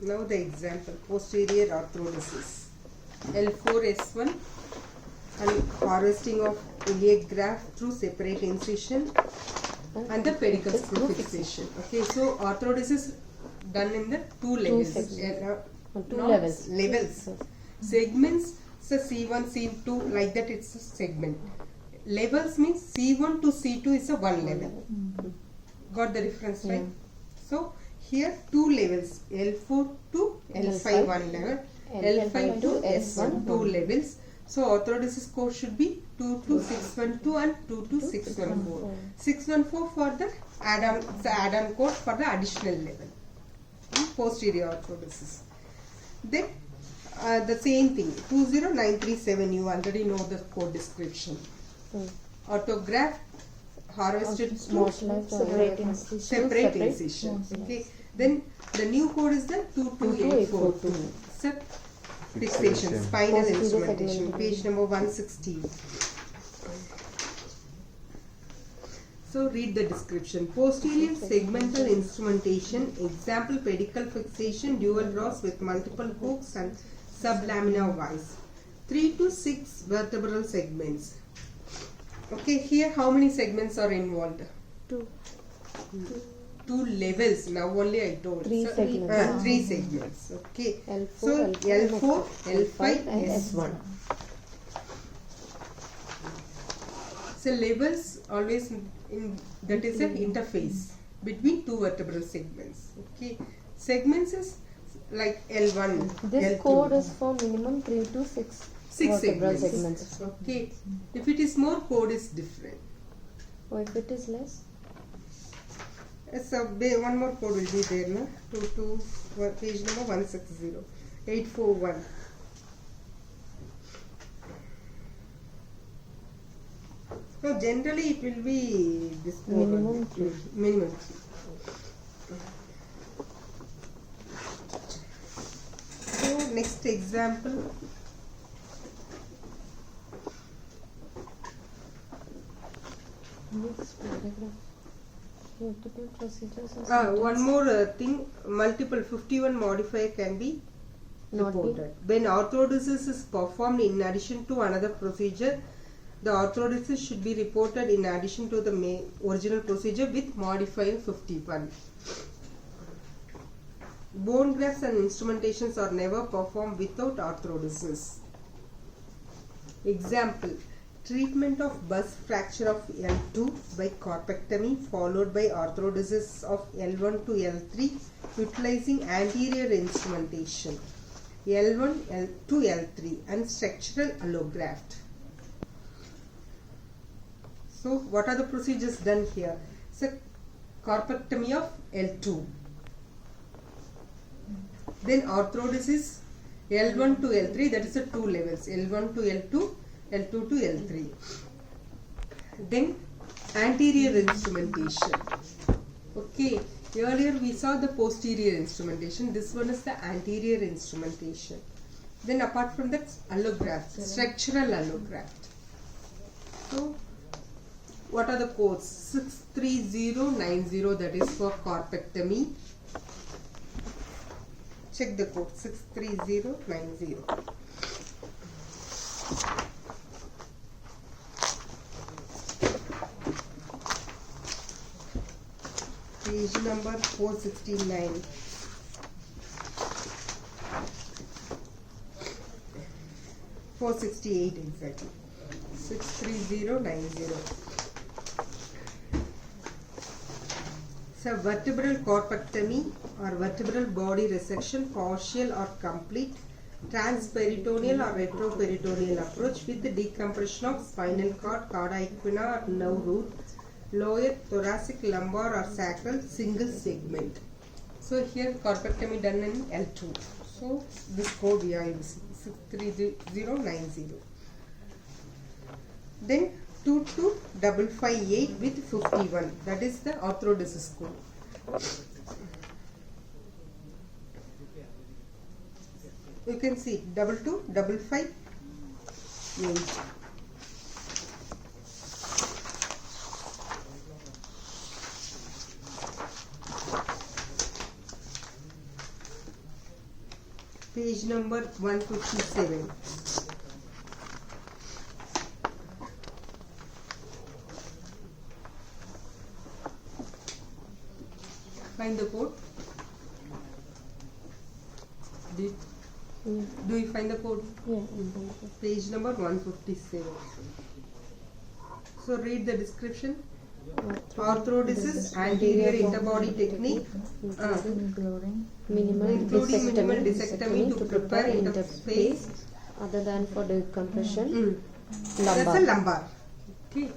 Now the example, posterior arthrodesis. L4S1 and harvesting of iliac graft through separate incision and the pedicle screw fixation. Okay, so arthrodesis done in the two levels. Levels. Segments, so C1, C2, like that it's a segment. Levels means C1 to C2 is a one level. Got the difference, right? So here two levels, L4 to L5 one level, L5 to S1 two levels. So arthrodesis code should be 22612 and 22614. 614 for the add-on code for the additional level. Posterior arthrodesis. Then the same thing, 20937, you already know the code description. Autograft harvested through separate incision. Okay. Then the new code is the 22842. So fixation, spinal instrumentation, page number 116. So read the description. Posterior segmental instrumentation, example pedicle fixation, dual rods with multiple hooks and sublaminar vise. 3 to 6 vertebral segments. Okay, here how many segments are involved? Two levels. Now only I told. Three segments. 3 segments. Okay. L4, So L4, L5, and S1. So levels always in that is an interface between two vertebral segments. Okay. Segments is like L1. This L2. code is for minimum 3 to 6 6 vertebral segments. segments. Okay. If it is more, code is different. Or if it is less? So one more code will be there, no? Page number 160, 841. So generally it will be this code Minimum only. 3. Minimum 3. So next example. Next paragraph. Multiple procedures One more thing, multiple 51 modifier can be reported. When arthrodesis is performed in addition to another procedure, the arthrodesis should be reported in addition to the original procedure with modifier 51. Bone grafts and instrumentations are never performed without arthrodesis. Example, treatment of burst fracture of L2 by corpectomy followed by arthrodesis of L1 to L3 utilizing anterior instrumentation, L1 to L3 and structural allograft. So what are the procedures done here? So corpectomy of L2. Then arthrodesis L1 to L3, that is the two levels, L1 to L2, L2 to L3. Then anterior instrumentation. Okay, earlier we saw the posterior instrumentation, this one is the anterior instrumentation. Then apart from that, allograft, structural allograft. So what are the codes? 63090, that is for corpectomy. Check the code, 63090. Page number 469. .468 exactly. 63090. So vertebral corpectomy or vertebral body resection, partial or complete, transperitoneal or retroperitoneal approach with the decompression of spinal cord, cauda equina or nerve root, lower thoracic, lumbar or sacral, single segment. So here corpectomy done in L2. So this code we are using 63090. Then 22558 with 51, that is the arthrodesis code. You can see 22558. Page number 157. Find the code. Do you find the code? Yeah. Page number 157. So read the description. Arthrodesis, anterior interbody technique, Including including minimal discectomy to prepare interface. other than for decompression. That's Lumbar. a lumbar. Okay.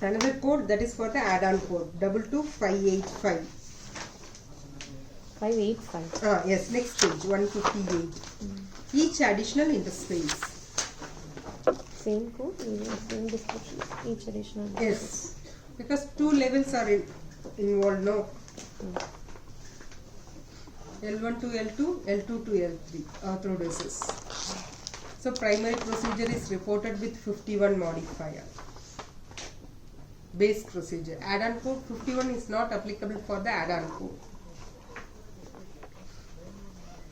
Another code that is for the add-on code 22585. 585. Yes, next page 158. Each additional interspace. Same code, same description, each additional. Yes, because two levels are involved now. L1 to L2, L2 to L3 arthrodesis. So primary procedure is reported with 51 modifier. Base procedure. Add-on code 51 is not applicable for the add-on code.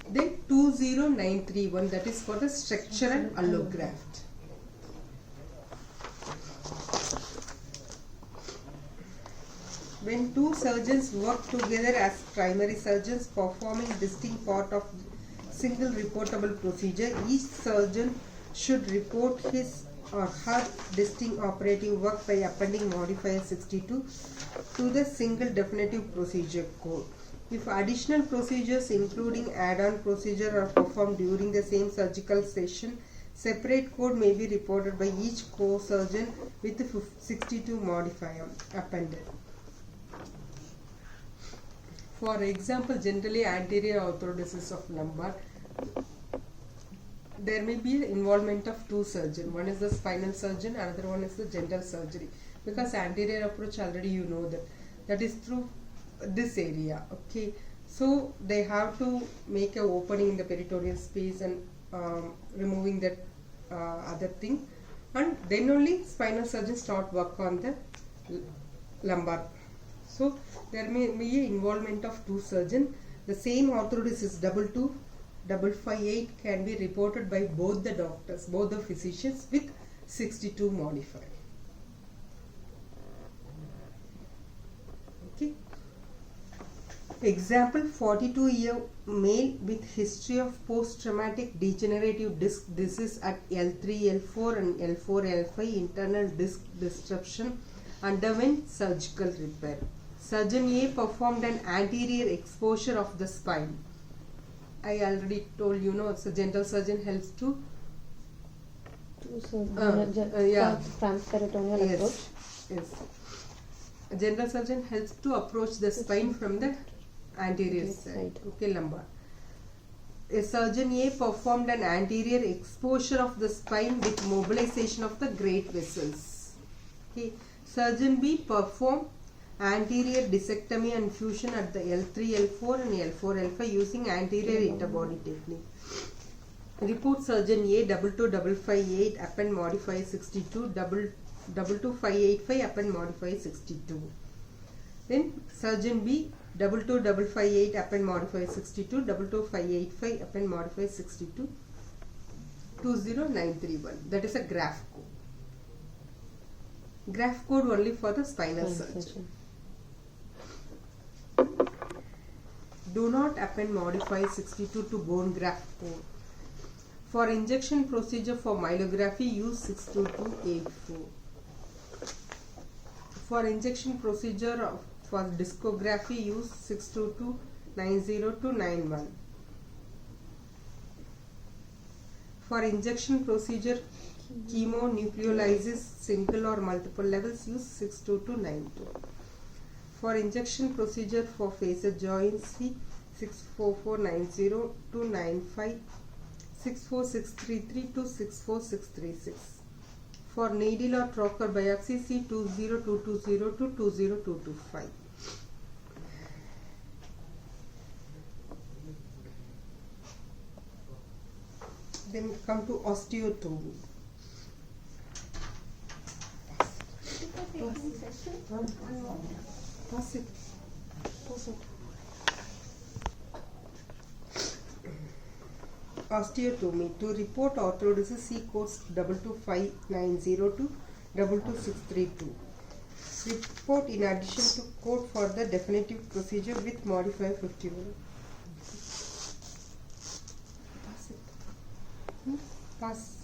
Then 20931, that is for the structural allograft. When two surgeons work together as primary surgeons performing distinct part of single reportable procedure, each surgeon should report his or her distinct operative work by appending modifier 62 to the single definitive procedure code. If additional procedures including add-on procedure are performed during the same surgical session, separate code may be reported by each co-surgeon with the 62 modifier appended. For example, generally anterior arthrodesis of lumbar, there may be involvement of two surgeons. One is the spinal surgeon, another one is the general surgery. Because anterior approach already you know that is through this area. Okay, so they have to make an opening in the peritoneal space and removing that other thing, and then only spinal surgeons start work on the lumbar. So there may be involvement of two surgeons. The same arthrodesis 22558 can be reported by both the doctors, both the physicians with 62 modifier. Okay. Example, 42-year male with history of post-traumatic degenerative disc disease at L3, L4 and L4, L5 internal disc disruption underwent surgical repair. Surgeon A performed an anterior exposure of the spine. I already told you, know, so general surgeon helps to Transperitoneal approach. Yes. A general surgeon helps to approach the spine from the anterior side. Okay, lumbar. A surgeon A performed an anterior exposure of the spine with mobilization of the great vessels. Okay. Surgeon B performed anterior discectomy and fusion at the L3, L4 and L4, L5 using anterior interbody technique. Report surgeon A 22558 append modifier 62, 22585 append modifier 62. Then surgeon B 22558 append modifier 62, 22585 append modifier 62, 20931. That is a graph code. Graph code only for the spinal surgeon. Do not append modifier 62 to bone graft code. For injection procedure for myelography, use 62284. For injection procedure for discography, use 62290-91. For injection procedure chemonucleolysis single or multiple levels, use 62292. For injection procedure for facet joints, see 64490-95, 64633 to 64636. For needle or trocar biopsy, see 20220 to 20225. Then come to osteotomy. Pass it. osteotomy to report orthodoxy, see codes 22590 to 22632. Report in addition to code for the definitive procedure with modifier 51. Pass it. Pass.